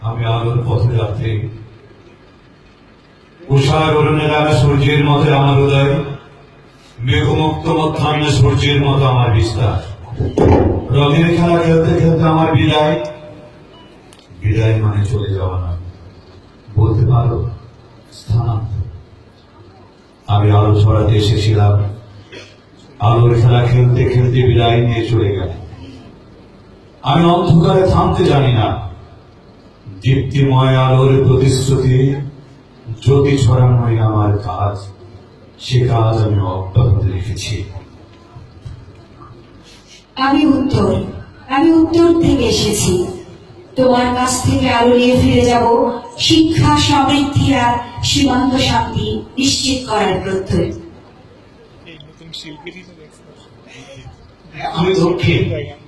আমি আলোর পথযাত্রী, উষার অরণ্যে লাগা সূর্যের মতো আমার উদয়, মেঘমুক্ত মধ্যাহ্নে সূর্যের মতো আমার বিস্তার। রঙের খেলা খেলতে খেলতে আমার বিদায়, বিদায় মানে চলে যাওয়া না, বলতে পারো স্থানান্তর। আমি আলো ছড়াতে এসেছিলাম, আলোর খেলা খেলতে খেলতে বিদায় নিয়ে চলে গেল। আমি অন্ধকারে থামতে জানি না, দীপ্তিময় আলোর প্রতিশ্রুতি, জ্যোতি ছড়ানোই আমার কাজ, সে কাজ আমি অব্যাহত রেখেছি। আমি উত্তর থেকে এসেছি। তোমার কাছ থেকে আলো নিয়ে ফিরে যাব শিক্ষা, সমৃদ্ধি আর সীমান্ত শান্তি নিশ্চিত করার প্রত্যয়।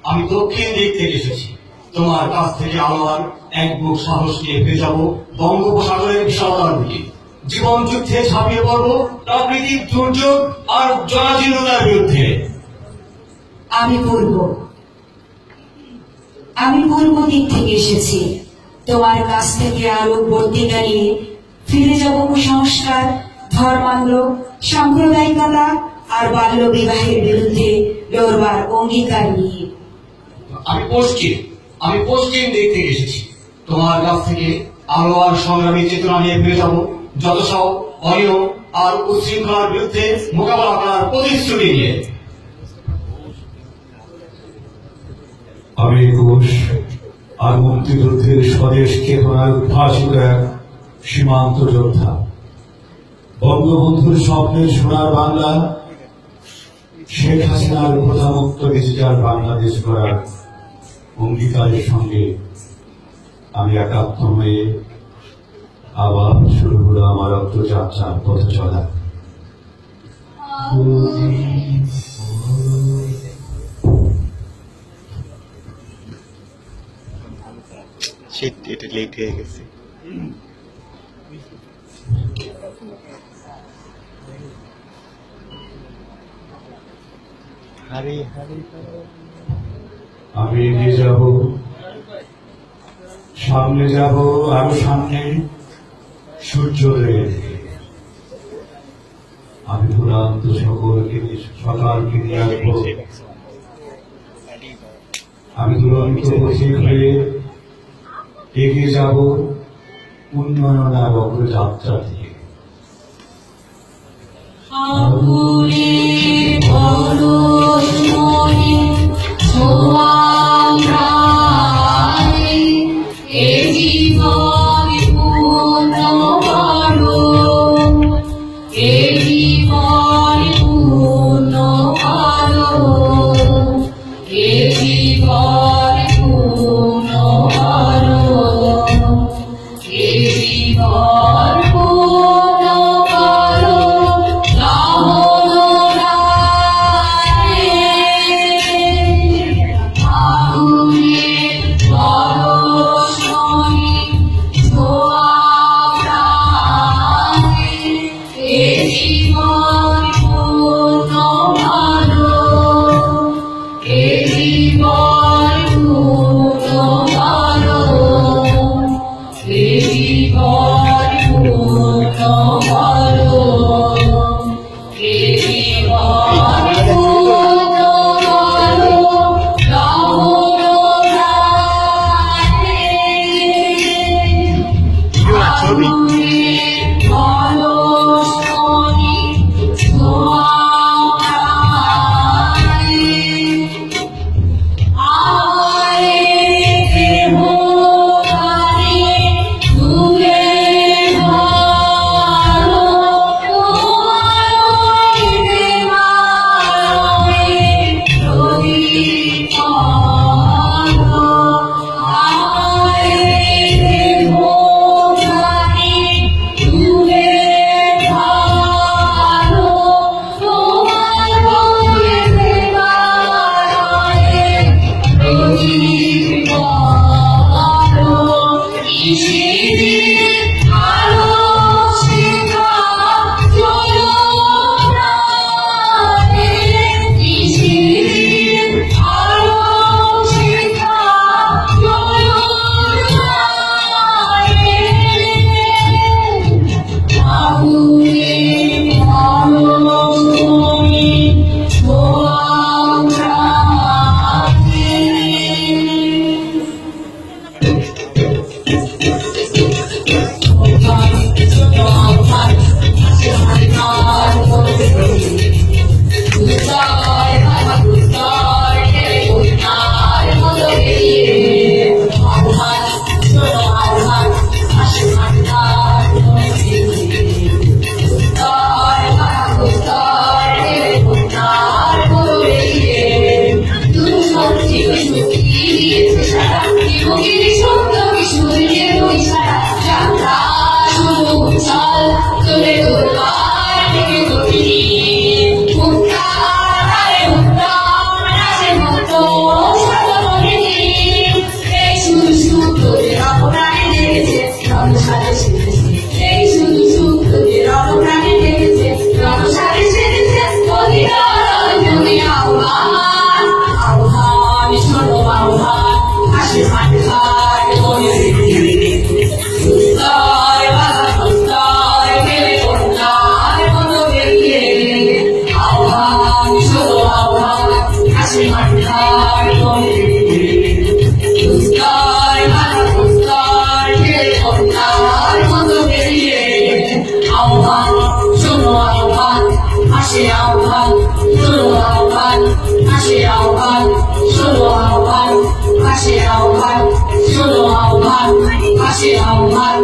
আমি দক্ষিণ দিক থেকে এসেছি। তোমার কাছ থেকে আলোর এক বুক সাহস নিয়ে ফিরে যাব বঙ্গোপসাগরের বিশালতার দিকে। জীবন যুদ্ধে ঝাঁপিয়ে পড়ব প্রাকৃতিক দুর্যোগ আর জরাজীর্ণতার বিরুদ্ধে। আমি পূর্ব দিক থেকে এসেছি। তোমার কাছ থেকে আলোক বর্তিকা নিয়ে ফিরে যাব কুসংস্কার, ধর্মান্ধ, সাম্প্রদায়িকতা আর বাল্য বিবাহের বিরুদ্ধে লড়বার অঙ্গীকার নিয়ে। আমি পশ্চিম দিক থেকে এসেছি। তোমার কাছ থেকে আলো আর সংগ্রামী চেতনা নিয়ে ফিরে যাব যত সব অনিয়ম আর উচ্ছৃঙ্খলার বিরুদ্ধে মোকাবেলা করার প্রতিশ্রুতি নিয়ে। আমি একুশ আর মুক্তিযুদ্ধের স্বদেশ চেতনার উদ্ভাসিত এক সীমান্ত যোদ্ধা, বঙ্গবন্ধুর স্বপ্নের সোনার বাংলা, শেখ হাসিনার প্রধানমুক্ত ডিজিটাল বাংলাদেশ গড়ার অঙ্গীকারের সঙ্গে আমি একাত্ম হয়ে আবার শুরু হলো আমার অগ্রযাত্রার পথ চলা। এটা লেট হয়ে গেছে। আমি এগিয়ে যাব, সামনে যাব, আরো সামনে সূর্যোদয়ের দিকে। আমি দুরান্ত সকালকে নিয়ে আসবো। আমি দুরন্ত পথিক হয়ে এগিয়ে যাব উন্নয়ন আর অগ্রযাত্রা দিকে। হাসি হাত বলে তাই বাধা তাই মেলে কন্যার মতো বেরিয়ে আহ্বান শুধু আহ্বান হাসি হাত বলে তাই বাধা তাই মেলে কন্যার মতো বেরিয়ে আহ্বান শুধু আহ্বান হাসি আহ্বান শুধু আহ্বান হাসি আহ্বান শুধু আহ্বান হাসি আহ্বান শুধু আহ্বান হাসি আহ্বান